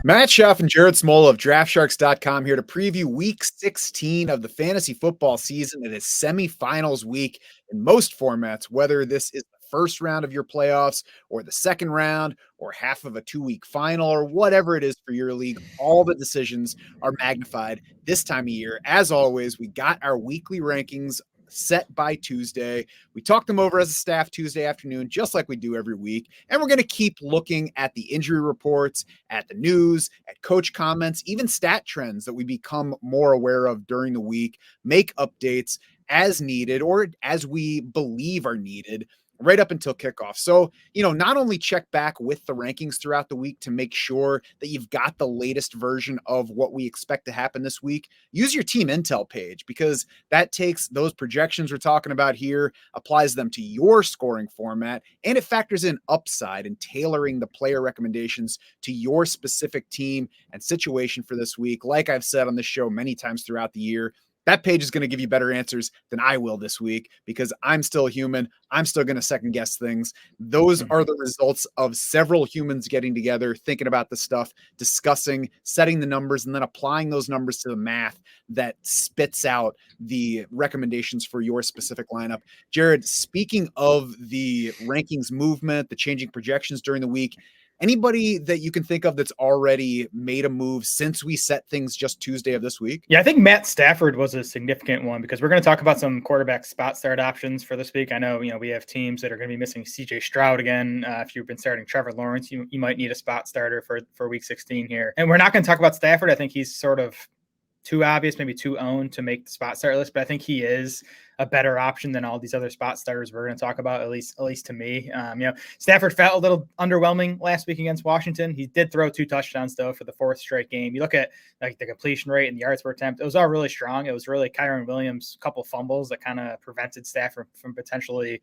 Matt Schaff and Jared Smola of DraftSharks.com here to preview Week 16 of the fantasy football season. It is semifinals week in most formats, whether this is the first round of your playoffs or the second round or half of a 2-week final or whatever it is for your league. All the decisions are magnified this time of year. As always, we got our weekly rankings set by Tuesday. We talked them over as a staff Tuesday afternoon, just like we do every week. And we're going to keep looking at the injury reports, at the news, at coach comments, even stat trends that we become more aware of during the week, make updates as needed or as we believe are needed right up until kickoff. So, not only check back with the rankings throughout the week to make sure that you've got the latest version of what we expect to happen this week, use your team intel page because that takes those projections we're talking about here, applies them to your scoring format, and it factors in upside and tailoring the player recommendations to your specific team and situation for this week. Like I've said on this show many times throughout the year, that page is going to give you better answers than I will this week because I'm still human. I'm still going to second guess things. Those are the results of several humans getting together, thinking about the stuff, discussing, setting the numbers, and then applying those numbers to the math that spits out the recommendations for your specific lineup. Jared, speaking of the rankings movement, the changing projections during the week, anybody that you can think of that's already made a move since we set things just Tuesday of this week? Yeah, I think Matt Stafford was a significant one because we're going to talk about some quarterback spot start options for this week. I know, we have teams that are going to be missing CJ Stroud again. If you've been starting Trevor Lawrence, you might need a spot starter for week 16 here. And we're not going to talk about Stafford. I think he's sort of too obvious, maybe too owned to make the spot start list, but I think he is a better option than all these other spot starters we're going to talk about, at least to me. Stafford felt a little underwhelming last week against Washington. He did throw 2 touchdowns though for the 4th straight game. You look at like the completion rate and the yards per attempt, it was all really strong. It was really Kyron Williams' couple fumbles that kind of prevented Stafford from potentially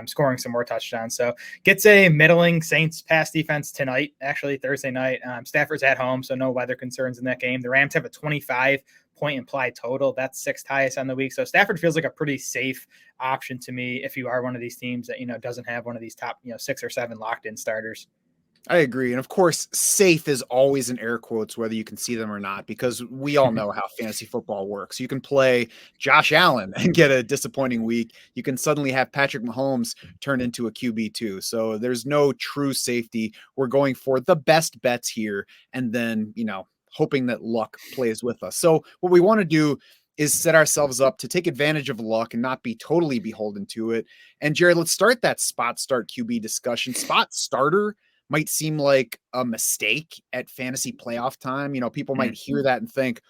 scoring some more touchdowns. So gets a middling Saints pass defense tonight, actually Thursday night. Stafford's at home, so no weather concerns in that game. The Rams have a 25-point implied total. That's 6th highest on the week. So Stafford feels like a pretty safe option to me if you are one of these teams that, doesn't have one of these top, 6 or 7 locked in starters. I agree. And of course, safe is always in air quotes, whether you can see them or not, because we all know how fantasy football works. You can play Josh Allen and get a disappointing week. You can suddenly have Patrick Mahomes turn into a QB2. So there's no true safety. We're going for the best bets here. And then, hoping that luck plays with us. So what we want to do is set ourselves up to take advantage of luck and not be totally beholden to it. And Jared, let's start that spot start QB discussion. Spot starter might seem like a mistake at fantasy playoff time. People might hear that and think,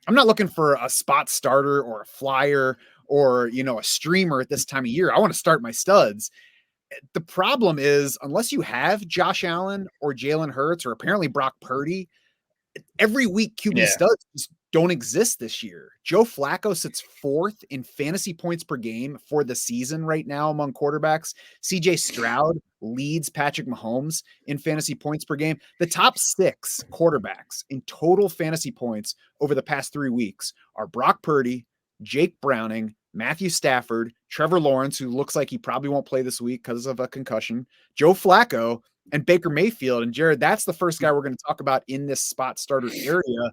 I'm not looking for a spot starter or a flyer or, a streamer at this time of year. I want to start my studs. The problem is, unless you have Josh Allen or Jalen Hurts or apparently Brock Purdy, every week QB studs just don't exist this year. Joe Flacco sits 4th in fantasy points per game for the season right now among quarterbacks. CJ Stroud leads Patrick Mahomes in fantasy points per game. The top 6 quarterbacks in total fantasy points over the past 3 weeks are Brock Purdy, Jake Browning, Matthew Stafford, Trevor Lawrence, who looks like he probably won't play this week because of a concussion, Joe Flacco, and Baker Mayfield. And Jared, that's the first guy we're going to talk about in this spot starter area.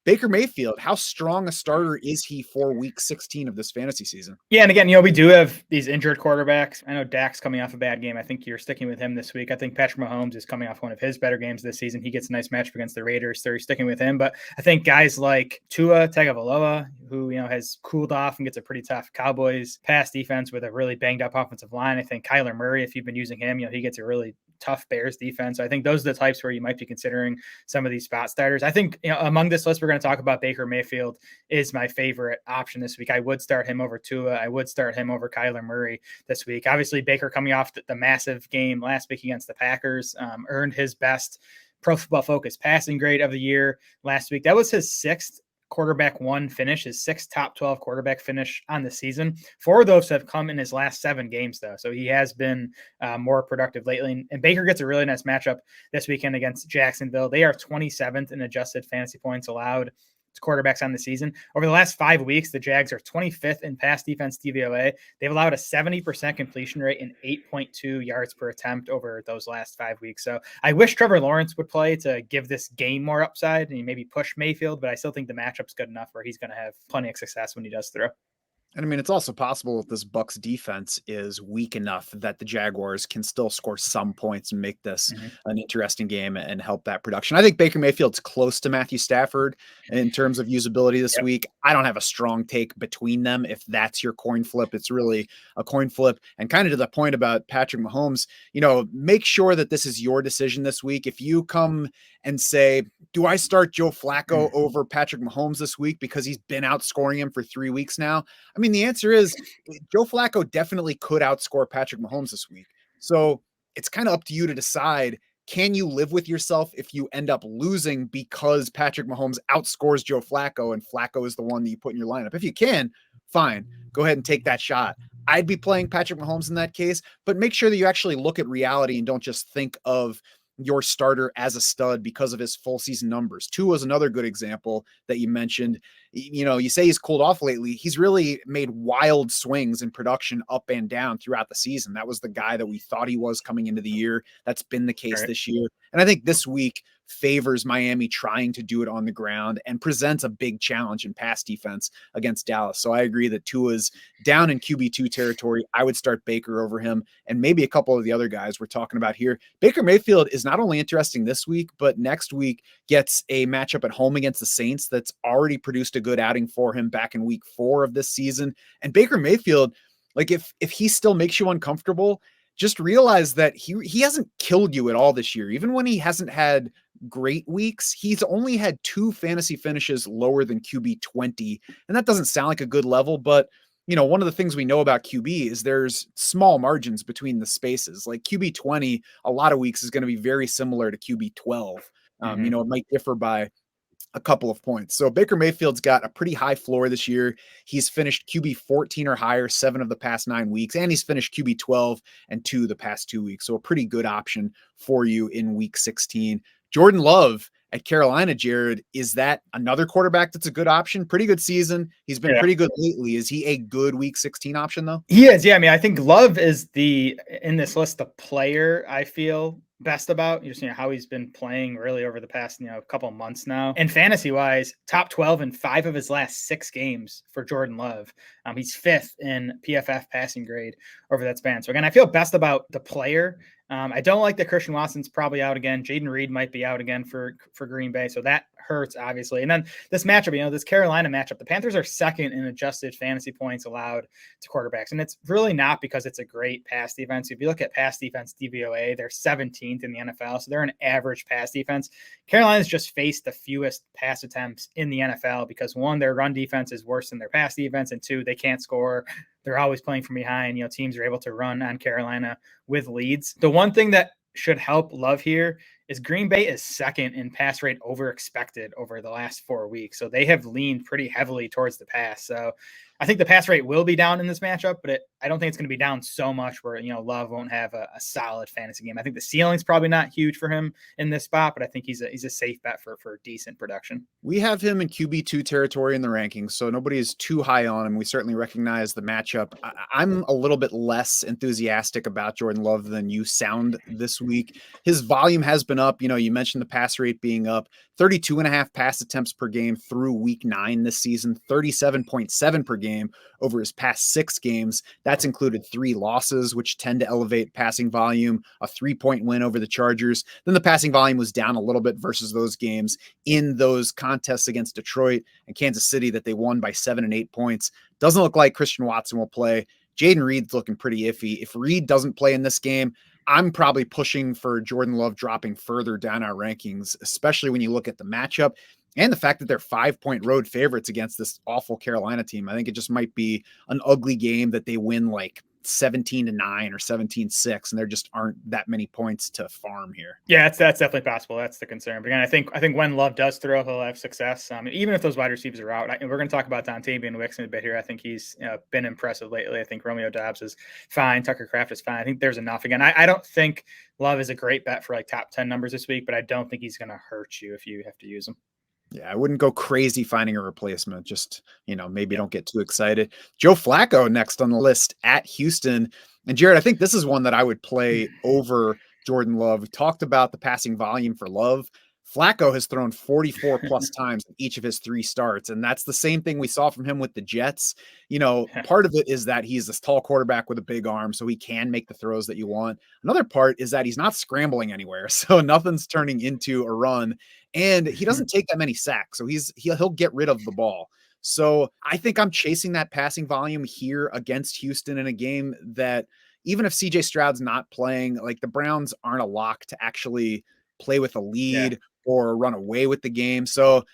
Baker Mayfield, how strong a starter is he for week 16 of this fantasy season? Yeah, and again, we do have these injured quarterbacks. I know Dak's coming off a bad game. I think you're sticking with him this week. I think Patrick Mahomes is coming off one of his better games this season. He gets a nice matchup against the Raiders, so you're sticking with him. But I think guys like Tua Tagovailoa, who has cooled off and gets a pretty tough Cowboys pass defense with a really banged up offensive line. I think Kyler Murray, if you've been using him, he gets a really tough Bears defense. So I think those are the types where you might be considering some of these spot starters. I think among this list, we're going to talk about Baker Mayfield is my favorite option this week. I would start him over Tua. I would start him over Kyler Murray this week. Obviously, Baker coming off the massive game last week against the Packers, earned his best Pro Football Focus passing grade of the year last week. That was his 6th quarterback 1 finish, his 6th top 12 quarterback finish on the season. 4 of those have come in his last 7 games, though. So he has been more productive lately. And Baker gets a really nice matchup this weekend against Jacksonville. They are 27th in adjusted fantasy points allowed quarterbacks on the season. Over the last 5 weeks, the Jags are 25th in pass defense DVOA. They've allowed a 70% completion rate and 8.2 yards per attempt over those last 5 weeks. So I wish Trevor Lawrence would play to give this game more upside and maybe push Mayfield, but I still think the matchup's good enough where he's going to have plenty of success when he does throw. And I mean, it's also possible that this Bucks defense is weak enough that the Jaguars can still score some points and make this an interesting game and help that production. I think Baker Mayfield's close to Matthew Stafford in terms of usability this week. I don't have a strong take between them. If that's your coin flip, it's really a coin flip. And kind of to the point about Patrick Mahomes, make sure that this is your decision this week. If you come and say, do I start Joe Flacco over Patrick Mahomes this week because he's been outscoring him for 3 weeks now? I mean, the answer is Joe Flacco definitely could outscore Patrick Mahomes this week. So it's kind of up to you to decide, can you live with yourself if you end up losing because Patrick Mahomes outscores Joe Flacco and Flacco is the one that you put in your lineup? If you can, fine, go ahead and take that shot. I'd be playing Patrick Mahomes in that case, but make sure that you actually look at reality and don't just think of your starter as a stud because of his full season numbers. Tua is another good example that you mentioned. You say he's cooled off lately. He's really made wild swings in production up and down throughout the season. That was the guy that we thought he was coming into the year. That's been the case this year. And I think this week favors Miami trying to do it on the ground and presents a big challenge in pass defense against Dallas. So I agree that Tua's down in QB2 territory. I would start Baker over him and maybe a couple of the other guys we're talking about here. Baker Mayfield is not only interesting this week, but next week gets a matchup at home against the Saints that's already produced a good outing for him back in week 4 of this season. And Baker Mayfield, like if he still makes you uncomfortable, just realize that he hasn't killed you at all this year. Even when he hasn't had great weeks, he's only had 2 fantasy finishes lower than QB 20. And that doesn't sound like a good level, but one of the things we know about QB is there's small margins between the spaces. Like QB 20, a lot of weeks is going to be very similar to QB 12. It might differ by a couple of points. So Baker Mayfield's got a pretty high floor this year. He's finished QB 14 or higher 7 of the past 9 weeks, and he's finished QB 12 and 2 the past 2 weeks. So a pretty good option for you in week 16. Jordan Love at Carolina, Jared, is that another quarterback that's a good option? Pretty good season. He's been pretty good lately. Is he a good week 16 option though? He is. Yeah. I mean, I think Love is in this list, the player I feel best about how he's been playing really over the past couple of months now. And fantasy wise, top 12 in 5 of his last 6 games for Jordan Love. He's 5th in PFF passing grade over that span. So again, I feel best about the player. I don't like that Christian Watson's probably out again. Jaden Reed might be out again for Green Bay. So that hurts, obviously. And then this matchup, this Carolina matchup, the Panthers are 2nd in adjusted fantasy points allowed to quarterbacks. And it's really not because it's a great pass defense. If you look at pass defense DVOA, they're 17th in the NFL. So they're an average pass defense. Carolina's just faced the fewest pass attempts in the NFL because 1, their run defense is worse than their pass defense. And 2, they can't score. They're always playing from behind. Teams are able to run on Carolina with leads. The one thing that should help Love here is Green Bay is 2nd in pass rate over expected over the last 4 weeks. So they have leaned pretty heavily towards the pass. So I think the pass rate will be down in this matchup, but I don't think it's going to be down so much where, Love won't have a solid fantasy game. I think the ceiling's probably not huge for him in this spot, but I think he's a safe bet for decent production. We have him in QB2 territory in the rankings, so nobody is too high on him. We certainly recognize the matchup. I'm a little bit less enthusiastic about Jordan Love than you sound this week. His volume has been up. You mentioned the pass rate being up, 32.5 pass attempts per game through week 9 this season, 37.7 per game over his past 6 games. That's included 3 losses, which tend to elevate passing volume, a 3-point win over the Chargers. Then the passing volume was down a little bit versus those games in those contests against Detroit and Kansas City that they won by 7 and 8 points. Doesn't look like Christian Watson will play. Jaden Reed's looking pretty iffy. If Reed doesn't play in this game, I'm probably pushing for Jordan Love dropping further down our rankings, especially when you look at the matchup and the fact that they're 5-point road favorites against this awful Carolina team. I think it just might be an ugly game that they win like 17-9 or 17-6, and there just aren't that many points to farm here. Yeah, that's definitely possible. That's the concern. But again, I think when Love does throw, he'll have success. Even if those wide receivers are out, we're going to talk about Dontayvion Wicks in a bit here. I think he's been impressive lately. I think Romeo Doubs is fine. Tucker Kraft is fine. I think there's enough. Again, I don't think Love is a great bet for like top 10 numbers this week, but I don't think he's going to hurt you if you have to use him. Yeah, I wouldn't go crazy finding a replacement. Just, maybe don't get too excited. Joe Flacco next on the list at Houston. And Jared, I think this is one that I would play over Jordan Love. We talked about the passing volume for Love. Flacco has thrown 44 plus times in each of his 3 starts. And that's the same thing we saw from him with the Jets. Part of it is that he's this tall quarterback with a big arm, so he can make the throws that you want. Another part is that he's not scrambling anywhere. So nothing's turning into a run. And he doesn't take that many sacks, so he'll get rid of the ball. So I think I'm chasing that passing volume here against Houston in a game that even if CJ Stroud's not playing, like the Browns aren't a lock to actually play with a Yeah. lead or run away with the game. So,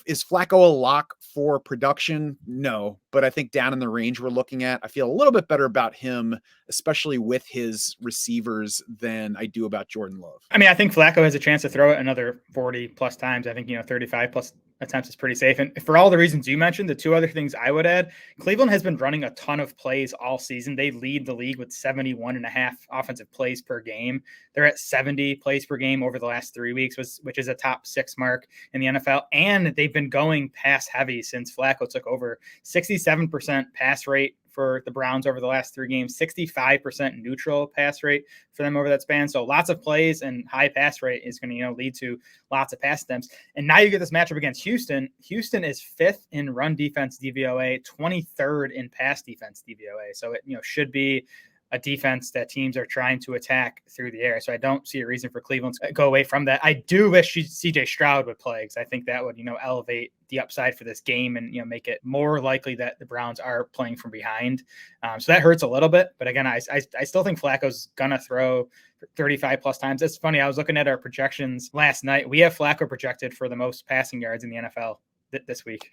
is Flacco a lock for production? No, but I think down in the range we're looking at, I feel a little bit better about him, especially with his receivers, than I do about Jordan Love. I mean, I think Flacco has a chance to throw it another 40 plus times. I think, 35 plus attempts is pretty safe. And for all the reasons you mentioned, the 2 other things I would add, Cleveland has been running a ton of plays all season. They lead the league with 71.5 offensive plays per game. They're at 70 plays per game over the last 3 weeks, which is a top 6 mark in the NFL. And they've been going pass heavy since Flacco took over. 67% pass rate for the Browns over the last 3 games, 65% neutral pass rate for them over that span. So lots of plays and high pass rate is going to, lead to lots of pass attempts. And now you get this matchup against Houston. Houston is 5th in run defense DVOA, 23rd in pass defense DVOA. So it, should be a defense that teams are trying to attack through the air. So I don't see a reason for Cleveland to go away from that. I do wish CJ Stroud would play, because I think that would, elevate the upside for this game and, make it more likely that the Browns are playing from behind. So that hurts a little bit. But again, I still think Flacco's going to throw 35 plus times. It's funny. I was looking at our projections last night. We have Flacco projected for the most passing yards in the NFL this week.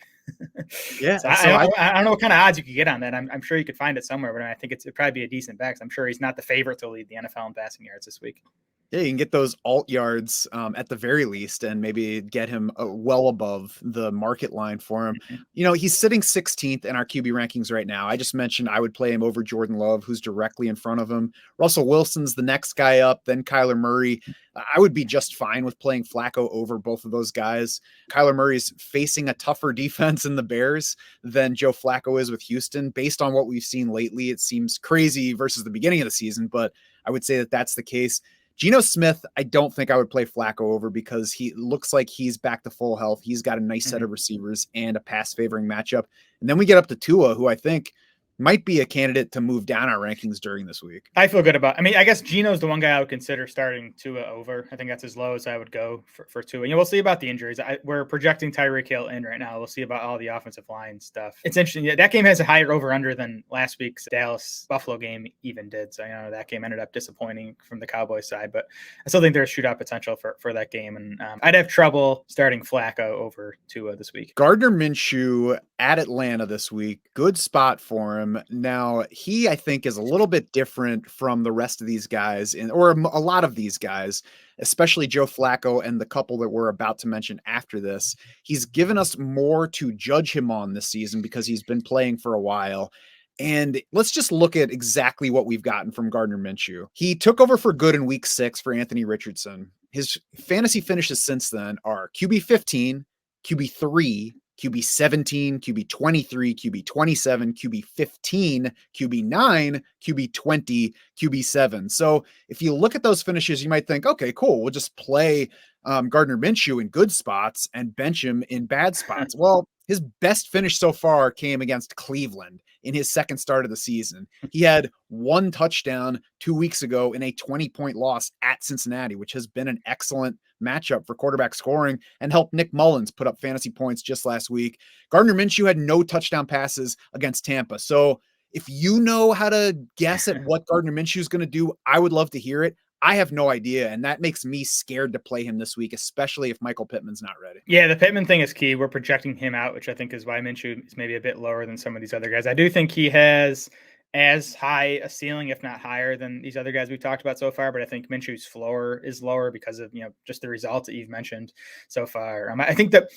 Yeah. So I don't know what kind of odds you could get on that. I'm sure you could find it somewhere, but I think it'd probably be a decent bet. I'm sure he's not the favorite to lead the NFL in passing yards this week. Yeah, you can get those alt yards at the very least and maybe get him well above the market line for him. Mm-hmm. He's sitting 16th in our QB rankings right now. I just mentioned I would play him over Jordan Love, who's directly in front of him. Russell Wilson's the next guy up, then Kyler Murray. I would be just fine with playing Flacco over both of those guys. Kyler Murray's facing a tougher defense in the Bears than Joe Flacco is with Houston. Based on what we've seen lately, it seems crazy versus the beginning of the season, but I would say that that's the case. Geno Smith, I don't think I would play Flacco over, because he looks like he's back to full health. He's got a nice set of receivers and a pass favoring matchup. And then we get up to Tua, who I think might be a candidate to move down our rankings during this week. I feel good about, I guess Geno's the one guy I would consider starting Tua over. I think that's as low as I would go for Tua. We'll see about the injuries. We're projecting Tyreek Hill in right now. We'll see about all the offensive line stuff. It's interesting. That game has a higher over under than last week's Dallas Buffalo game even did. So, that game ended up disappointing from the Cowboys side, but I still think there's shootout potential for that game. And I'd have trouble starting Flacco over Tua this week. Gardner Minshew at Atlanta this week. Good spot for him. Now, he, I think, is a little bit different from the rest of these guys, or a lot of these guys, especially Joe Flacco and the couple that we're about to mention after this. He's given us more to judge him on this season because he's been playing for a while. And let's just look at exactly what we've gotten from Gardner Minshew. He took over for good in week 6 for Anthony Richardson. His fantasy finishes since then are QB 15, QB 3, QB 17, QB 23, QB 27, QB 15, QB 9, QB 20, QB 7. So if you look at those finishes, you might think, okay, cool, we'll just play Gardner Minshew in good spots and bench him in bad spots. Well, his best finish so far came against Cleveland in his second start of the season. He had 1 touchdown 2 weeks ago in a 20-point loss at Cincinnati, which has been an excellent matchup for quarterback scoring and helped Nick Mullens put up fantasy points just last week. Gardner Minshew had no touchdown passes against Tampa. So if you know how to guess at what Gardner Minshew is going to do, I would love to hear it. I have no idea, and that makes me scared to play him this week, especially if Michael Pittman's not ready. Yeah, the Pittman thing is key. We're projecting him out, which I think is why Minshew is maybe a bit lower than some of these other guys. I do think he has as high a ceiling, if not higher, than these other guys we've talked about so far. But I think Minshew's floor is lower because of just the results that you've mentioned so far. I think that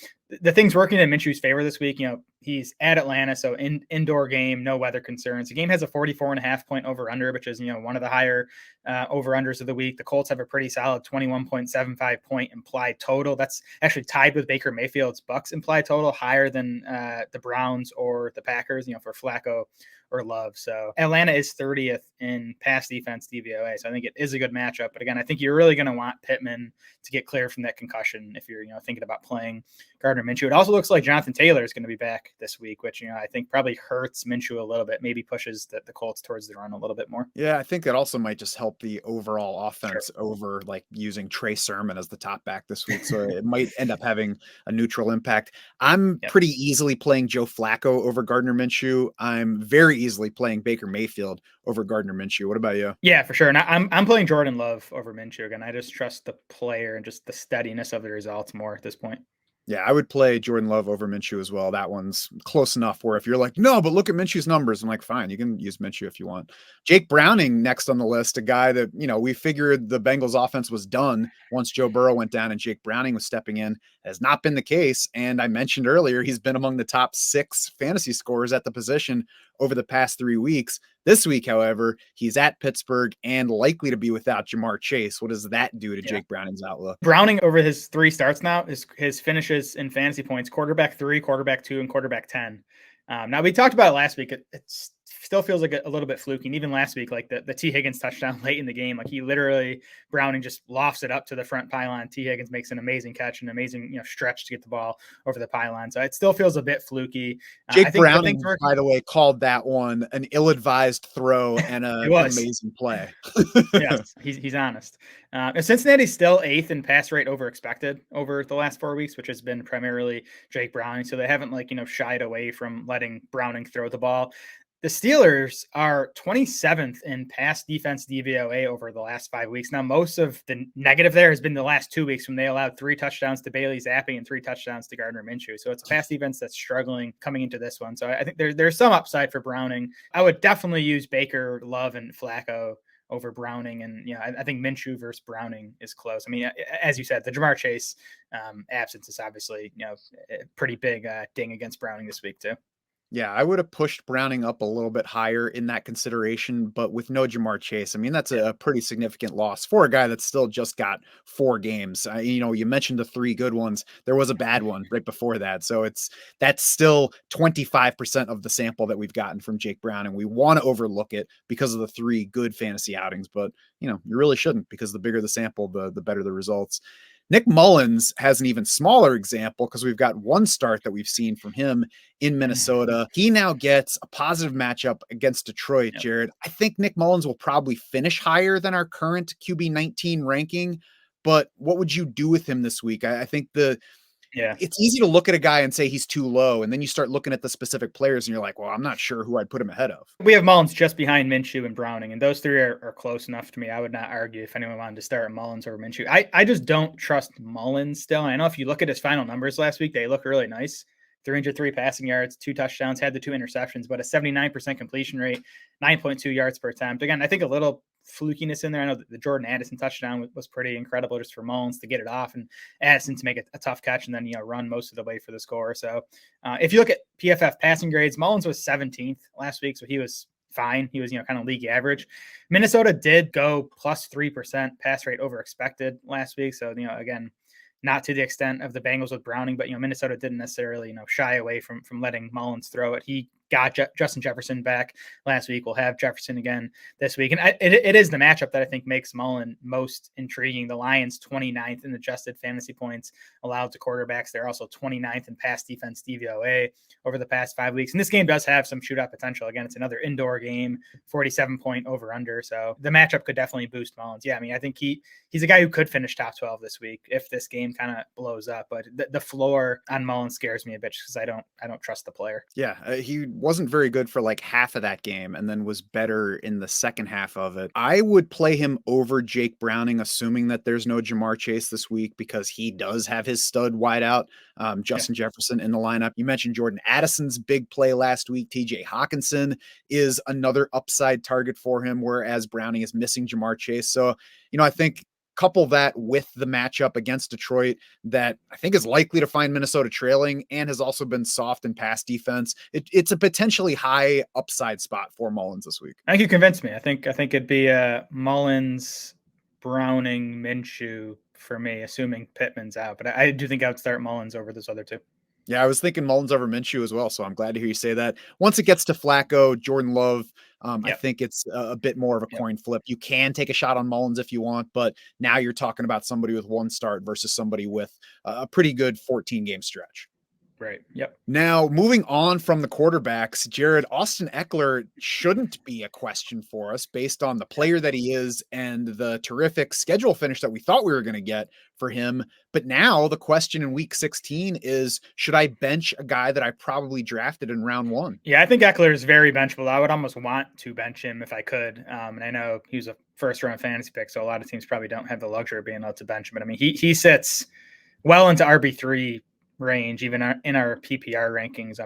the things working in Minshew's favor this week. He's at Atlanta, so indoor game, no weather concerns. The game has a 44.5 point over under, which is one of the higher over unders of the week. The Colts have a pretty solid 21.75 point implied total. That's actually tied with Baker Mayfield's Bucks implied total, higher than the Browns or the Packers. For Flacco or Love. So Atlanta is 30th in pass defense DVOA. So I think it is a good matchup. But again, I think you're really going to want Pittman to get clear from that concussion if you're thinking about playing Gardner Minshew. It also looks like Jonathan Taylor is going to be back this week, which I think probably hurts Minshew a little bit, maybe pushes the Colts towards the run a little bit more. Yeah, I think that also might just help the overall offense over like using Trey Sermon as the top back this week. So it might end up having a neutral impact. I'm pretty easily playing Joe Flacco over Gardner Minshew. I'm very easily playing Baker Mayfield over Gardner Minshew. What about you? Yeah, for sure. And I'm playing Jordan Love over Minshew again. I just trust the player and just the steadiness of the results more at this point. Yeah, I would play Jordan Love over Minshew as well. That one's close enough where if you're like, no, but look at Minshew's numbers, I'm like, fine, you can use Minshew if you want. Jake Browning next on the list, a guy that, we figured the Bengals offense was done once Joe Burrow went down and Jake Browning was stepping in. Has not been the case. And I mentioned earlier, he's been among the top 6 fantasy scorers at the position over the past 3 weeks. This week, however, he's at Pittsburgh and likely to be without Jamar Chase. What does that do to Jake Browning's outlook? Browning over his 3 starts now, his finishes in fantasy points, quarterback 3, quarterback 2, and quarterback 10. Now, we talked about it last week. It still feels like a little bit fluky. And even last week, like the T. Higgins touchdown late in the game, like he literally, Browning just lofts it up to the front pylon. T. Higgins makes an amazing catch, an amazing stretch to get the ball over the pylon. So it still feels a bit fluky. Jake Browning, by the way, called that one an ill-advised throw and an amazing play. Yes, he's honest. And Cincinnati's still 8th in pass rate over expected over the last 4 weeks, which has been primarily Jake Browning. So they haven't shied away from letting Browning throw the ball. The Steelers are 27th in pass defense DVOA over the last 5 weeks. Now, most of the negative there has been the last 2 weeks when they allowed 3 touchdowns to Bailey Zappi and 3 touchdowns to Gardner Minshew. So it's a pass defense that's struggling coming into this one. So I think there's some upside for Browning. I would definitely use Baker, Love, and Flacco over Browning. And, I think Minshew versus Browning is close. I mean, as you said, the Jamar Chase absence is obviously, a pretty big ding against Browning this week too. Yeah, I would have pushed Browning up a little bit higher in that consideration, but with no Jamar Chase, I mean, that's a pretty significant loss for a guy that's still just got 4 games. You mentioned the 3 good ones. There was a bad one right before that. So that's still 25% of the sample that we've gotten from Jake Browning. We want to overlook it because of the 3 good fantasy outings, but you really shouldn't, because the bigger the sample, the better the results. Nick Mullens has an even smaller example because we've got 1 start that we've seen from him in Minnesota. He now gets a positive matchup against Detroit, Jared. I think Nick Mullens will probably finish higher than our current QB 19 ranking, but what would you do with him this week? I think it's easy to look at a guy and say he's too low, and then you start looking at the specific players and you're like, well, I'm not sure who I'd put him ahead of. We have Mullens just behind Minshew and Browning, and those 3 are close enough to me. I would not argue if anyone wanted to start Mullens over Minshew. I just don't trust Mullens still. I know if you look at his final numbers last week, they look really nice. 303 passing yards, 2 touchdowns, had the 2 interceptions, but a 79% completion rate, 9.2 yards per attempt. Again, I think a little flukiness in there. I know the Jordan Addison touchdown was pretty incredible just for Mullens to get it off and Addison to make a tough catch and then run most of the way for the score. So if you look at PFF passing grades, Mullens was 17th last week, so he was fine. He was kind of league average. Minnesota did go plus 3% pass rate over expected last week, so again, not to the extent of the Bengals with Browning, but Minnesota didn't necessarily shy away from letting Mullens throw it. He got Justin Jefferson back last week. We'll have Jefferson again this week. And it is the matchup that I think makes Mullens most intriguing. The Lions 29th in adjusted fantasy points allowed to quarterbacks. They're also 29th in pass defense DVOA over the past 5 weeks. And this game does have some shootout potential. Again, it's another indoor game, 47 point over under. So the matchup could definitely boost Mullens. Yeah, I mean, I think he's a guy who could finish top 12 this week if this game kind of blows up. But the floor on Mullens scares me a bit because I don't trust the player. Yeah, he wasn't very good for like half of that game and then was better in the second half of it. I would play him over Jake Browning, assuming that there's no Jamar Chase this week, because he does have his stud wideout, Justin Jefferson, in the lineup. You mentioned Jordan Addison's big play last week. TJ Hawkinson is another upside target for him, whereas Browning is missing Jamar Chase. So, I think Couple that with the matchup against Detroit that I think is likely to find Minnesota trailing and has also been soft in pass defense. It's a potentially high upside spot for Mullens this week. I think you convinced me. I think it'd be Mullens, Browning, Minshew for me, assuming Pittman's out. But I do think I would start Mullens over those other two. Yeah, I was thinking Mullens over Minshew as well, so I'm glad to hear you say that. Once it gets to Flacco, Jordan Love, I think it's a bit more of a coin flip. You can take a shot on Mullens if you want, but now you're talking about somebody with one start versus somebody with a pretty good 14-game stretch. Right. Yep. Now, moving on from the quarterbacks, Jared, Austin Ekeler shouldn't be a question for us based on the player that he is and the terrific schedule finish that we thought we were going to get for him. But now the question in week 16 is, should I bench a guy that I probably drafted in round 1? Yeah, I think Ekeler is very benchable. I would almost want to bench him if I could. And I know he was a first-round fantasy pick, so a lot of teams probably don't have the luxury of being able to bench him. But I mean, he sits well into RB3 range, even in our PPR rankings.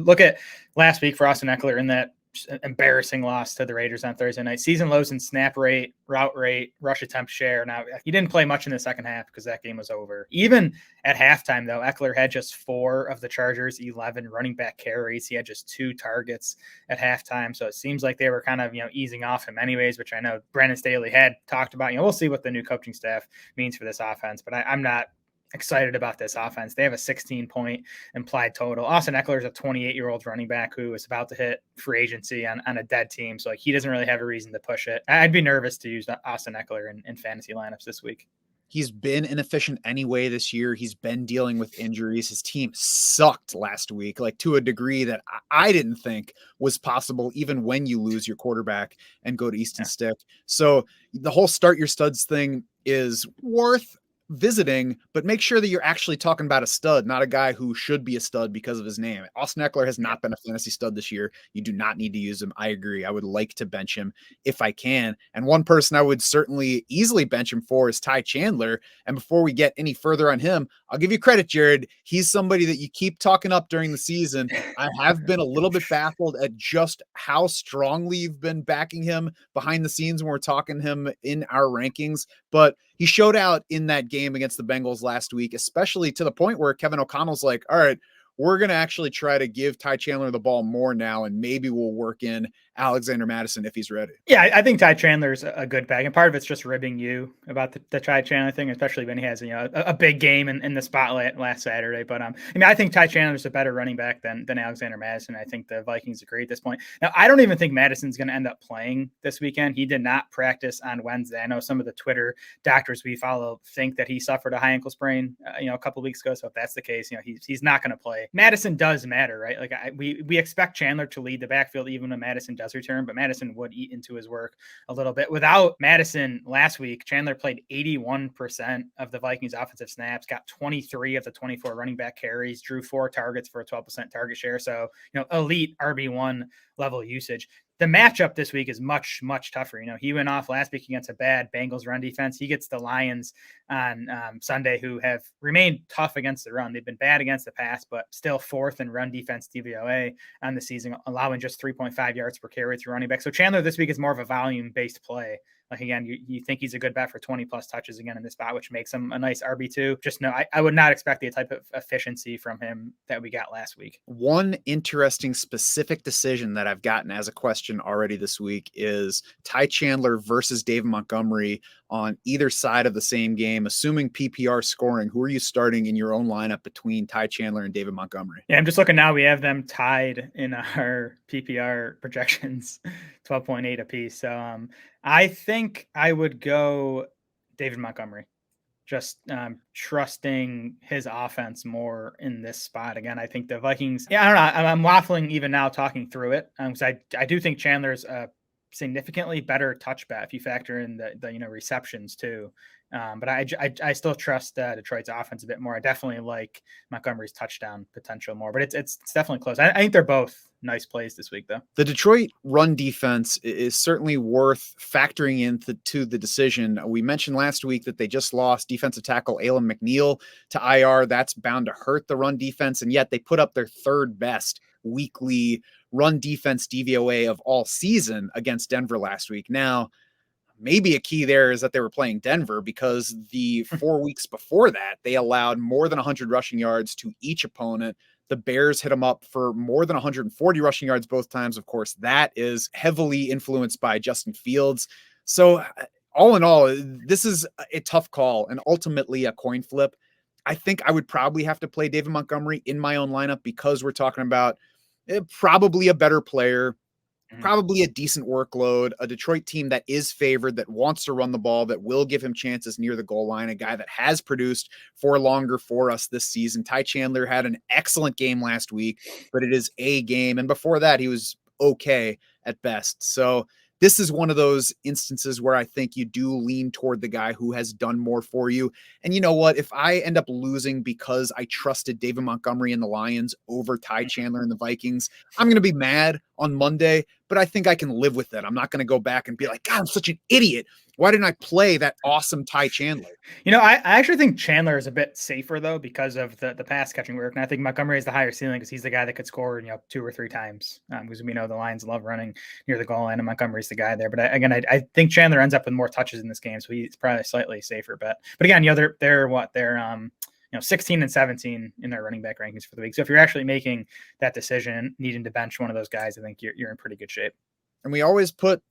Look at last week for Austin Ekeler in that embarrassing loss to the Raiders on Thursday night. Season lows in snap rate, route rate, rush attempt share. Now, he didn't play much in the second half because that game was over. Even at halftime, though, Ekeler had just 4 of the Chargers' 11 running back carries. He had just 2 targets at halftime. So it seems like they were kind of, easing off him anyways, which I know Brandon Staley had talked about. We'll see what the new coaching staff means for this offense, but I'm not excited about this offense. They have a 16-point implied total. Austin Ekeler is a 28-year-old running back who is about to hit free agency on a dead team. So he doesn't really have a reason to push it. I'd be nervous to use Austin Ekeler in fantasy lineups this week. He's been inefficient anyway this year. He's been dealing with injuries. His team sucked last week, like to a degree that I didn't think was possible, even when you lose your quarterback and go to Easton Stick. So the whole start your studs thing is worth visiting, but make sure that you're actually talking about a stud, not a guy who should be a stud because of his name. Austin Ekeler has not been a fantasy stud this year. You do not need to use him. I agree. I would like to bench him if I can. And one person I would certainly easily bench him for is Ty Chandler. And before we get any further on him, I'll give you credit, Jared. He's somebody that you keep talking up during the season. I have been a little bit baffled at just how strongly you've been backing him behind the scenes when we're talking him in our rankings, but he showed out in that game against the Bengals last week, especially to the point where Kevin O'Connell's like, all right, we're going to actually try to give Ty Chandler the ball more now, and maybe we'll work in Alexander Mattison if he's ready. Yeah, I think Ty Chandler's a good bag, and part of it's just ribbing you about the Ty Chandler thing, especially when he has a big game in the spotlight last Saturday. But I think Ty Chandler's a better running back than Alexander Mattison. I think the Vikings agree at this point. Now, I don't even think Madison's going to end up playing this weekend. He did not practice on Wednesday. I know some of the Twitter doctors we follow think that he suffered a high ankle sprain, a couple of weeks ago. So if that's the case, he's not going to play. Madison does matter, right? Like we expect Chandler to lead the backfield even when Madison does return, but Madison would eat into his work a little bit. Without Madison last week, Chandler played 81% of the Vikings offensive snaps, got 23 of the 24 running back carries, drew 4 targets for a 12% target share. So, elite RB1 level usage. The matchup this week is much, much tougher. He went off last week against a bad Bengals run defense. He gets the Lions on Sunday, who have remained tough against the run. They've been bad against the pass, but still 4th in run defense DVOA on the season, allowing just 3.5 yards per carry through running back. So Chandler this week is more of a volume-based play. Like, again, you think he's a good bet for 20-plus touches again in this spot, which makes him a nice RB2. Just no, I would not expect the type of efficiency from him that we got last week. One interesting specific decision that I've gotten as a question already this week is Ty Chandler versus David Montgomery on either side of the same game, assuming PPR scoring. Who are you starting in your own lineup between Ty Chandler and David Montgomery? Yeah, I'm just looking now. We have them tied in our PPR projections, 12.8 apiece. So I think I would go David Montgomery, just trusting his offense more in this spot. Again, I think the Vikings, I don't know. I'm waffling even now talking through it. Because I do think Chandler's a significantly better touch bet if you factor in the receptions too. But I still trust Detroit's offense a bit more. I definitely like Montgomery's touchdown potential more, but it's definitely close. I think they're both nice plays this week, though. The Detroit run defense is certainly worth factoring into the decision. We mentioned last week that they just lost defensive tackle Alan McNeil to IR. That's bound to hurt the run defense, and yet they put up their 3rd best weekly run defense DVOA of all season against Denver last week. Now, maybe a key there is that they were playing Denver, because the 4 weeks before that, they allowed more than 100 rushing yards to each opponent. The Bears hit them up for more than 140 rushing yards both times. Of course, that is heavily influenced by Justin Fields. So all in all, this is a tough call and ultimately a coin flip. I think I would probably have to play David Montgomery in my own lineup, because we're talking about probably a better player, probably a decent workload, a Detroit team that is favored, that wants to run the ball, that will give him chances near the goal line, a guy that has produced for longer for us this season. Ty Chandler had an excellent game last week, but it is a game. And before that, he was okay at best. So this is one of those instances where I think you do lean toward the guy who has done more for you. And you know what? If I end up losing because I trusted David Montgomery and the Lions over Ty Chandler and the Vikings, I'm going to be mad on Monday, but I think I can live with it. I'm not going to go back and be like, God, I'm such an idiot. Why didn't I play that awesome Ty Chandler? I actually think Chandler is a bit safer, though, because of the pass catching work. And I think Montgomery has the higher ceiling because he's the guy that could score 2 or 3 times. Because we know the Lions love running near the goal line, and Montgomery's the guy there. But I think Chandler ends up with more touches in this game, so he's probably a slightly safer bet. But again, they're 16 and 17 in their running back rankings for the week. So if you're actually making that decision, needing to bench one of those guys, I think you're in pretty good shape. And we always put,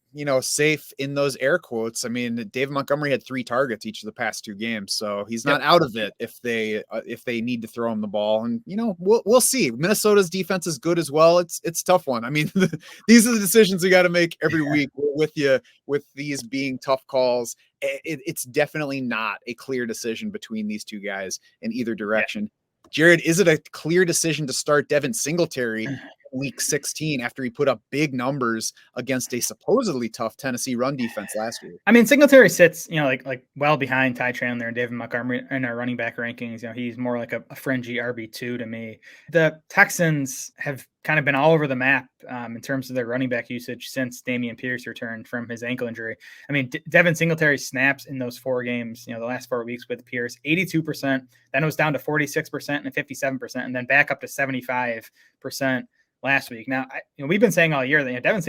safe in those air quotes. I mean, David Montgomery had 3 targets each of the past 2 games, so he's not out of it if they need to throw him the ball. And we'll see. Minnesota's defense is good as well. It's a tough one. I mean, these are the decisions we got to make every week. We're with you with these being tough calls. It's definitely not a clear decision between these 2 guys in either direction. Yeah. Jared, is it a clear decision to start Devin Singletary week 16 after he put up big numbers against a supposedly tough Tennessee run defense last week? I mean, Singletary sits, like well behind Ty Chandler and David Montgomery in our running back rankings. He's more like a fringy RB2 to me. The Texans have kind of been all over the map in terms of their running back usage since Dameon Pierce returned from his ankle injury. I mean, Devin Singletary snaps in those 4 games, the last 4 weeks with Pierce, 82%, then it was down to 46% and 57%, and then back up to 75% last week. Now, we've been saying all year that Devin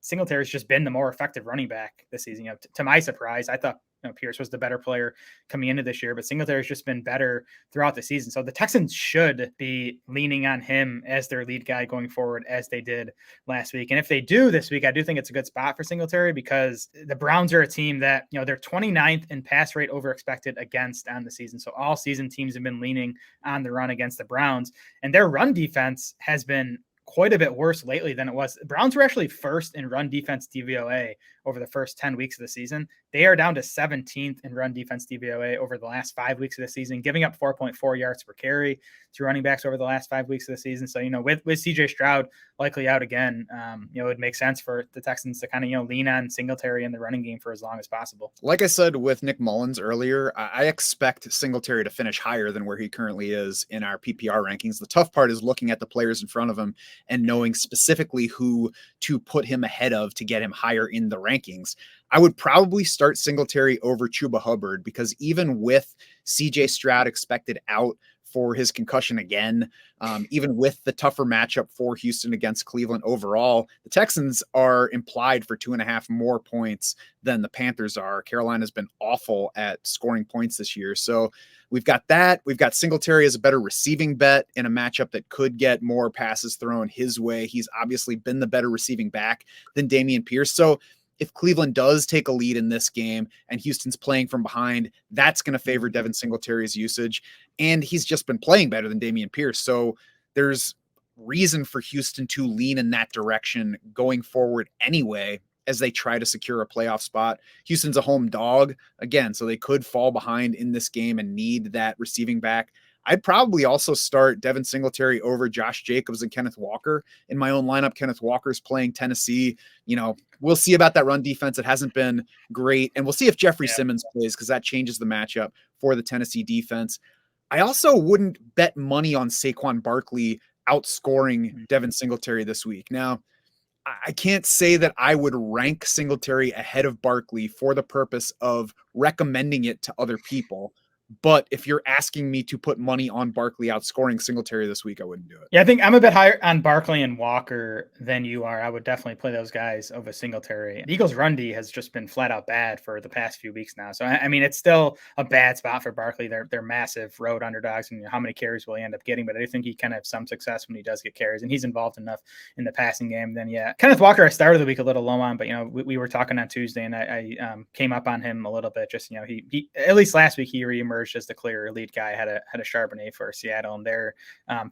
Singletary's just been the more effective running back this season. To my surprise, I thought Pierce was the better player coming into this year, but Singletary's just been better throughout the season. So the Texans should be leaning on him as their lead guy going forward, as they did last week. And if they do this week, I do think it's a good spot for Singletary, because the Browns are a team that, they're 29th in pass rate over expected against on the season. So all season teams have been leaning on the run against the Browns, and their run defense has been quite a bit worse lately than it was. The Browns were actually first in run defense DVOA over the first 10 weeks of the season. They are down to 17th in run defense DVOA over the last 5 weeks of the season, giving up 4.4 yards per carry to running backs over the last 5 weeks of the season. So, with CJ Stroud likely out again, it would make sense for the Texans to kind of, lean on Singletary in the running game for as long as possible. Like I said with Nick Mullens earlier, I expect Singletary to finish higher than where he currently is in our PPR rankings. The tough part is looking at the players in front of him and knowing specifically who to put him ahead of to get him higher in the rankings. I would probably start Singletary over Chuba Hubbard, because even with CJ Stroud expected out for his concussion again, even with the tougher matchup for Houston against Cleveland overall, the Texans are implied for 2.5 more points than the Panthers are. Carolina's been awful at scoring points this year. So we've got that. We've got Singletary as a better receiving bet in a matchup that could get more passes thrown his way. He's obviously been the better receiving back than Dameon Pierce. So if Cleveland does take a lead in this game and Houston's playing from behind, that's going to favor Devin Singletary's usage. And he's just been playing better than Dameon Pierce. So there's reason for Houston to lean in that direction going forward anyway, as they try to secure a playoff spot. Houston's a home dog again, so they could fall behind in this game and need that receiving back. I'd probably also start Devin Singletary over Josh Jacobs and Kenneth Walker in my own lineup. Kenneth Walker's playing Tennessee. We'll see about that run defense. It hasn't been great. And we'll see if Jeffrey Simmons plays, because that changes the matchup for the Tennessee defense. I also wouldn't bet money on Saquon Barkley outscoring Devin Singletary this week. Now, I can't say that I would rank Singletary ahead of Barkley for the purpose of recommending it to other people, But if you're asking me to put money on Barkley outscoring Singletary this week, I wouldn't do it. Yeah, I think I'm a bit higher on Barkley and Walker than you are. I would definitely play those guys over Singletary. The Eagles' run D has just been flat out bad for the past few weeks now. So I mean, it's still a bad spot for Barkley. They're massive road underdogs, and how many carries will he end up getting? But I do think he can have some success when he does get carries, and he's involved enough in the passing game. Then yeah, Kenneth Walker, I started the week a little low on, but we were talking on Tuesday, and I came up on him a little bit. Just he at least last week he reemerged as the clear lead guy. Had a Charbonnet for Seattle, and they're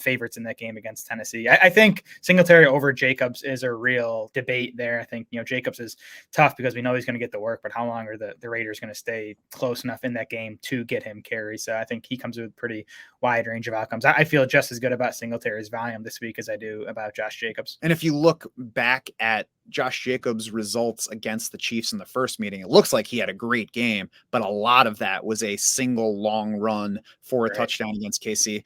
favorites in that game against Tennessee. I think Singletary over Jacobs is a real debate there. I think Jacobs is tough because we know he's going to get the work, but how long are the Raiders going to stay close enough in that game to get him carries? So I think he comes with a pretty wide range of outcomes. I feel just as good about Singletary's volume this week as I do about Josh Jacobs. And if you look back at Josh Jacobs' results against the Chiefs in the first meeting, it looks like he had a great game, but a lot of that was a single long run for a touchdown against KC.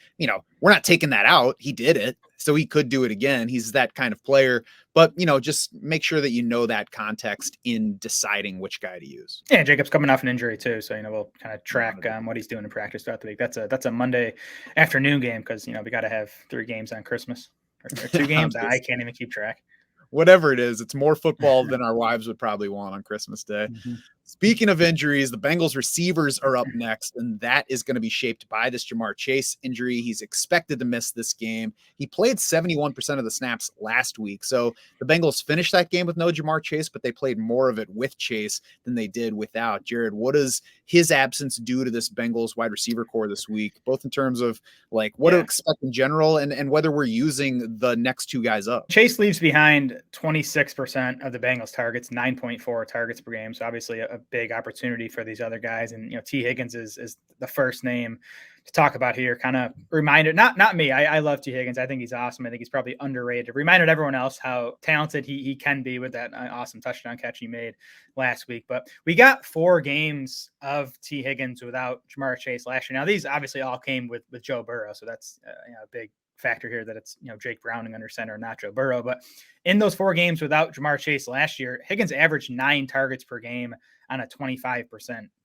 We're not taking that out. He did it, so he could do it again. He's that kind of player, but just make sure that you know that context in deciding which guy to use. Yeah, Jacobs coming off an injury too, so we'll kind of track what he's doing in practice throughout the week. That's a Monday afternoon game because we got to have 3 games on Christmas or 2 games. I can't even keep track. Whatever it is, it's more football than our wives would probably want on Christmas Day. Mm-hmm. Speaking of injuries, the Bengals receivers are up next, and that is going to be shaped by this Jamar Chase injury. He's expected to miss this game. He played 71% of the snaps last week. So the Bengals finished that game with no Jamar Chase, but they played more of it with Chase than they did without. Jared, what does his absence do to this Bengals wide receiver core this week, both in terms of what to expect in general and whether we're using the next 2 guys up? Chase leaves behind 26% of the Bengals targets, 9.4 targets per game. So obviously a big opportunity for these other guys. And, T. Higgins is the first name to talk about here. Kind of reminded, not me. I love T. Higgins. I think he's awesome. I think he's probably underrated. Reminded everyone else how talented he can be with that awesome touchdown catch he made last week. But we got 4 games of T. Higgins without Jamar Chase last year. Now, these obviously all came with Joe Burrow. So that's a big factor here that it's Jake Browning under center, not Joe Burrow. But in those 4 games without Jamar Chase last year, Higgins averaged 9 targets per game on a 25%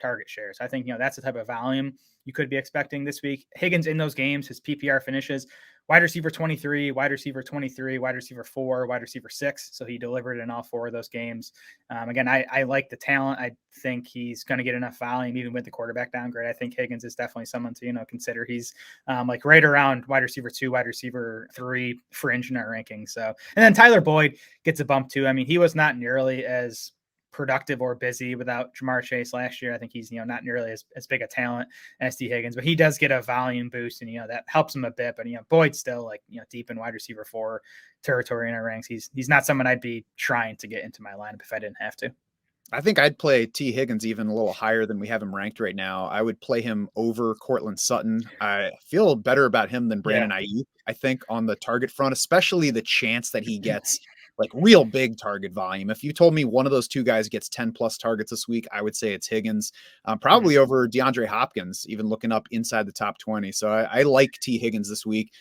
target share. So I think that's the type of volume you could be expecting this week. Higgins in those games, his PPR finishes wide receiver 23, wide receiver 23, wide receiver 4, wide receiver 6. So he delivered in all 4 of those games. Again, I like the talent. I think he's going to get enough volume even with the quarterback downgrade. I think Higgins is definitely someone to consider. He's right around wide receiver 2, wide receiver 3 fringe in our rankings. So, and then Tyler Boyd gets a bump too. I mean, he was not nearly as productive or busy without Jamar Chase last year. I think he's not nearly as big a talent as T. Higgins, but he does get a volume boost, and that helps him a bit. But Boyd's still deep in wide receiver 4 territory in our ranks. He's not someone I'd be trying to get into my lineup if I didn't have to. I think I'd play T. Higgins even a little higher than we have him ranked right now. I would play him over Cortland Sutton. I feel better about him than Brandon Ayuk, I think, on the target front, especially the chance that he gets real big target volume. If you told me one of those 2 guys gets 10 plus targets this week, I would say it's Higgins, probably over DeAndre Hopkins, even looking up inside the top 20. So I like T. Higgins this week.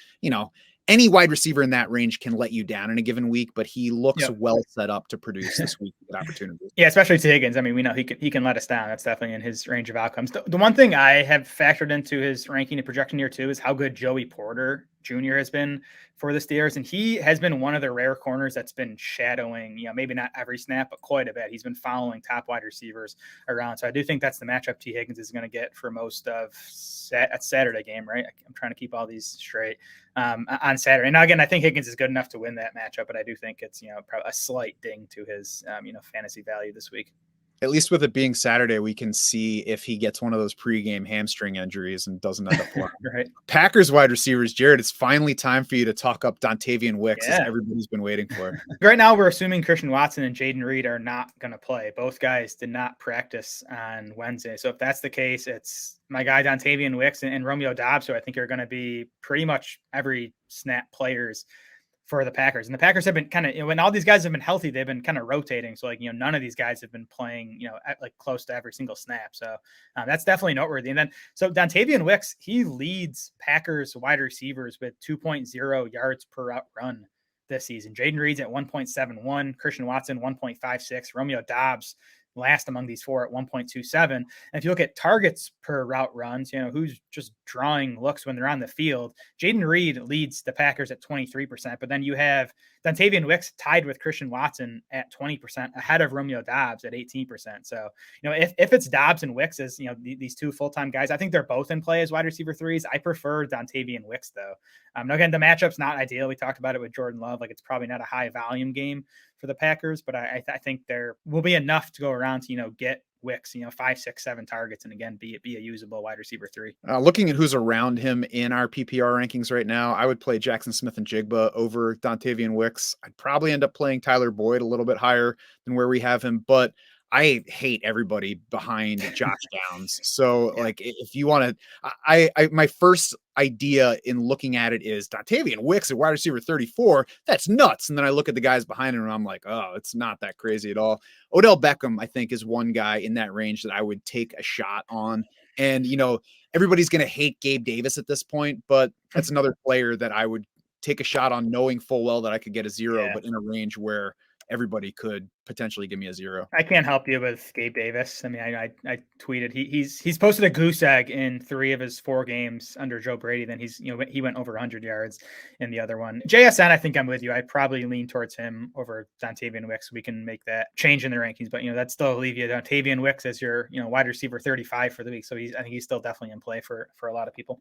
Any wide receiver in that range can let you down in a given week, but he looks well set up to produce this week with opportunities. Yeah, especially to Higgins. I mean, we know he can let us down. That's definitely in his range of outcomes. The one thing I have factored into his ranking and projection here too is how good Joey Porter Jr. has been for the Steelers. And he has been one of the rare corners that's been shadowing, maybe not every snap, but quite a bit. He's been following top wide receivers around. So I do think that's the matchup T. Higgins is going to get for most of Saturday game, right? I'm trying to keep all these straight on Saturday. Now, again, I think Higgins is good enough to win that matchup, but I do think it's, probably a slight ding to his, fantasy value this week. At least with it being Saturday, we can see if he gets one of those pregame hamstring injuries and doesn't end up playing. Right. Packers wide receivers, Jared, it's finally time for you to talk up Dontayvion Wicks, as everybody's been waiting for. Right now, we're assuming Christian Watson and Jaden Reed are not going to play. Both guys did not practice on Wednesday. So if that's the case, it's my guy Dontayvion Wicks and Romeo Doubs, who I think are going to be pretty much every snap players for the Packers. And the Packers have been kind of, when all these guys have been healthy, they've been kind of rotating. So none of these guys have been playing, at close to every single snap. So that's definitely noteworthy. And then, so Dontayvion Wicks, he leads Packers wide receivers with 2.0 yards per route run this season. Jaden Reed's at 1.71, Christian Watson, 1.56, Romeo Doubs last among these four at 1.27. And if you look at targets per route runs, who's just drawing looks when they're on the field, Jaden Reed leads the Packers at 23%, but then you have Dontayvion Wicks tied with Christian Watson at 20%, ahead of Romeo Doubs at 18%. So, if it's Doubs and Wicks as, these two full-time guys, I think they're both in play as wide receiver threes. I prefer Dontayvion Wicks, though. Again, the matchup's not ideal. We talked about it with Jordan Love. Like, it's probably not a high volume game for the Packers, but I think there will be enough to go around to, get Wicks, 5, 6, 7 targets, and again, be a usable wide receiver 3. Looking at who's around him in our PPR rankings right now, I would play Jackson Smith and Jigba over Dontayvion Wicks. I'd probably end up playing Tyler Boyd a little bit higher than where we have him, but I hate everybody behind Josh Downs. So Yeah. like, if you want to, I my first idea in looking at it is Dontayvion Wicks at wide receiver 34. That's nuts. And then I look at the guys behind him and I'm like, oh, it's not that crazy at all. Odell Beckham, I think, is one guy in that range that I would take a shot on. And, everybody's going to hate Gabe Davis at this point, but that's another player that I would take a shot on, knowing full well that I could get a 0, but in a range where everybody could potentially give me a 0. I can't help you with Gabe Davis. I mean, I tweeted he's posted a goose egg in 3 of his 4 games under Joe Brady. Then he went over 100 yards in the other one. JSN, I think I'm with you. I'd probably lean towards him over Dontayvion Wicks. We can make that change in the rankings, but that still leave you Dontayvion Wicks as your wide receiver 35 for the week. So I think he's still definitely in play for a lot of people.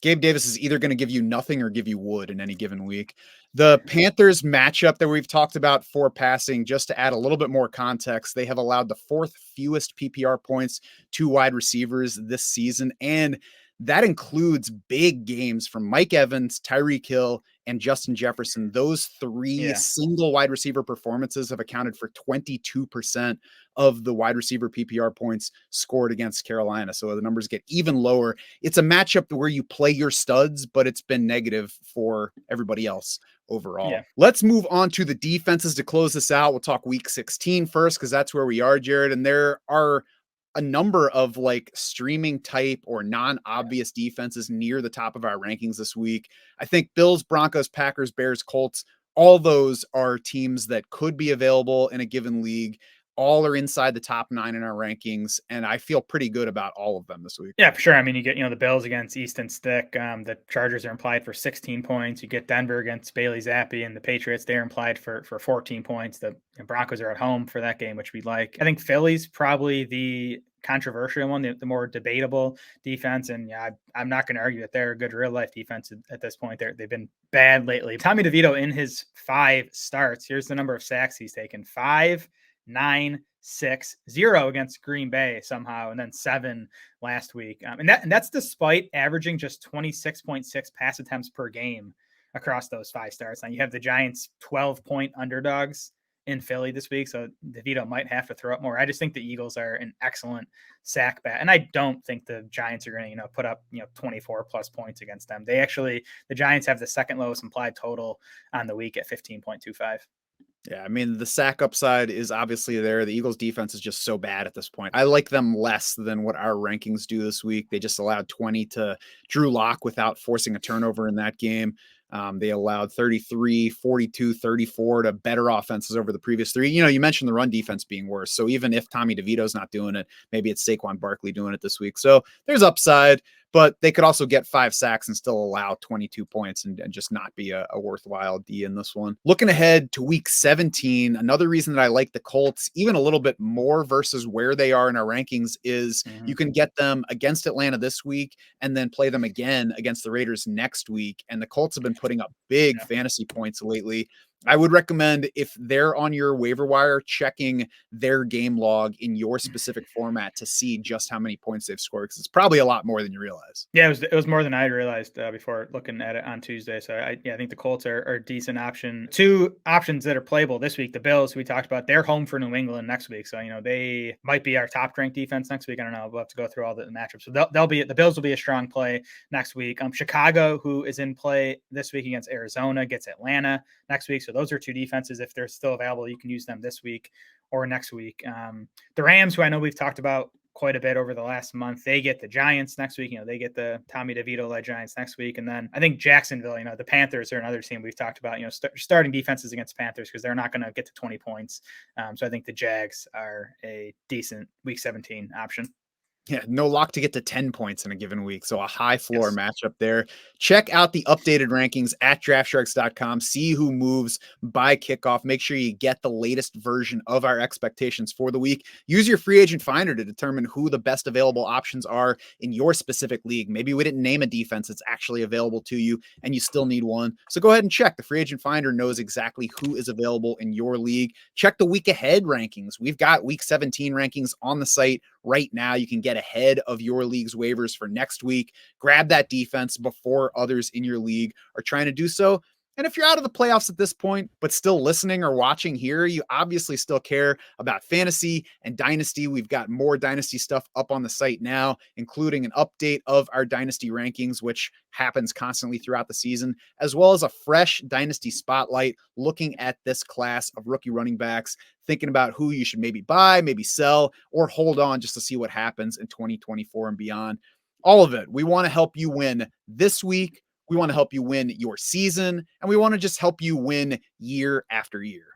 Gabe Davis is either going to give you nothing or give you wood in any given week. The Panthers matchup that we've talked about for passing, just to add a little bit more context, they have allowed the 4th fewest PPR points to wide receivers this season. And that includes big games from Mike Evans, Tyreek Hill, and Justin Jefferson. Those 3 single wide receiver performances have accounted for 22% of the wide receiver PPR points scored against Carolina. So the numbers get even lower. It's a matchup where you play your studs, but it's been negative for everybody else overall. Yeah. Let's move on to the defenses to close this out. We'll talk week 16 first, because that's where we are, Jared. And there are a number of like streaming type or non-obvious defenses near the top of our rankings this week. I think Bills, Broncos, Packers, Bears, Colts, all those are teams that could be available in a given league. All are inside the top 9 in our rankings, and I feel pretty good about all of them this week. Yeah, for sure. I mean, you get, the Bills against Easton Stick. The Chargers are implied for 16 points. You get Denver against Bailey Zappi, and the Patriots, they're implied for 14 points. The Broncos are at home for that game, which we like. I think Philly's probably the controversial one, the more debatable defense. And yeah, I'm not going to argue that they're a good real life defense at this point. They've been bad lately. Tommy DeVito, in his 5 starts, here's the number of sacks he's taken: 5, 9, 6, 0 against Green Bay somehow, and then 7 last week. And that's despite averaging just 26.6 pass attempts per game across those 5 starts. Now you have the Giants 12-point underdogs in Philly this week, so DeVito might have to throw up more. I just think the Eagles are an excellent sack bat, and I don't think the Giants are going to put up 24 plus points against them. The Giants have the 2nd lowest implied total on the week at 15.25. Yeah, I mean, the sack upside is obviously there. The Eagles defense is just so bad at this point. I like them less than what our rankings do this week. They just allowed 20 to Drew Lock without forcing a turnover in that game. They allowed 33, 42, 34 to better offenses over the previous 3. You mentioned the run defense being worse. So even if Tommy DeVito's not doing it, maybe it's Saquon Barkley doing it this week. So there's upside, but they could also get 5 sacks and still allow 22 points and just not be a worthwhile D in this one. Looking ahead to week 17, another reason that I like the Colts even a little bit more versus where they are in our rankings is you can get them against Atlanta this week and then play them again against the Raiders next week. And the Colts have been putting up big fantasy points lately. I would recommend, if they're on your waiver wire, checking their game log in your specific format to see just how many points they've scored, because it's probably a lot more than you realize. Yeah, it was more than I realized before looking at it on Tuesday. So I think the Colts are a decent option. 2 options that are playable this week: the Bills, who we talked about, they're home for New England next week, so they might be our top ranked defense next week. I don't know. We'll have to go through all the matchups. So the Bills will be a strong play next week. Chicago, who is in play this week against Arizona, gets Atlanta next week. So those are 2 defenses. If they're still available, you can use them this week or next week. The Rams, who I know we've talked about quite a bit over the last month. They get the Giants next week. They get the Tommy DeVito-led Giants next week. And then I think Jacksonville, the Panthers are another team we've talked about, starting defenses against Panthers because they're not going to get to 20 points. So I think the Jags are a decent week 17 option. Yeah, no lock to get to 10 points in a given week. So a high floor matchup there. Check out the updated rankings at draftsharks.com. See who moves by kickoff. Make sure you get the latest version of our expectations for the week. Use your free agent finder to determine who the best available options are in your specific league. Maybe we didn't name a defense that's actually available to you and you still need one. So go ahead and check. The free agent finder knows exactly who is available in your league. Check the week ahead rankings. We've got week 17 rankings on the site right now. You can get ahead of your league's waivers for next week. Grab that defense before others in your league are trying to do so. And if you're out of the playoffs at this point, but still listening or watching here, you obviously still care about fantasy and dynasty. We've got more dynasty stuff up on the site now, including an update of our dynasty rankings, which happens constantly throughout the season, as well as a fresh dynasty spotlight looking at this class of rookie running backs, thinking about who you should maybe buy, maybe sell, or hold on just to see what happens in 2024 and beyond. All of it. We want to help you win this week. We want to help you win your season, and we want to just help you win year after year.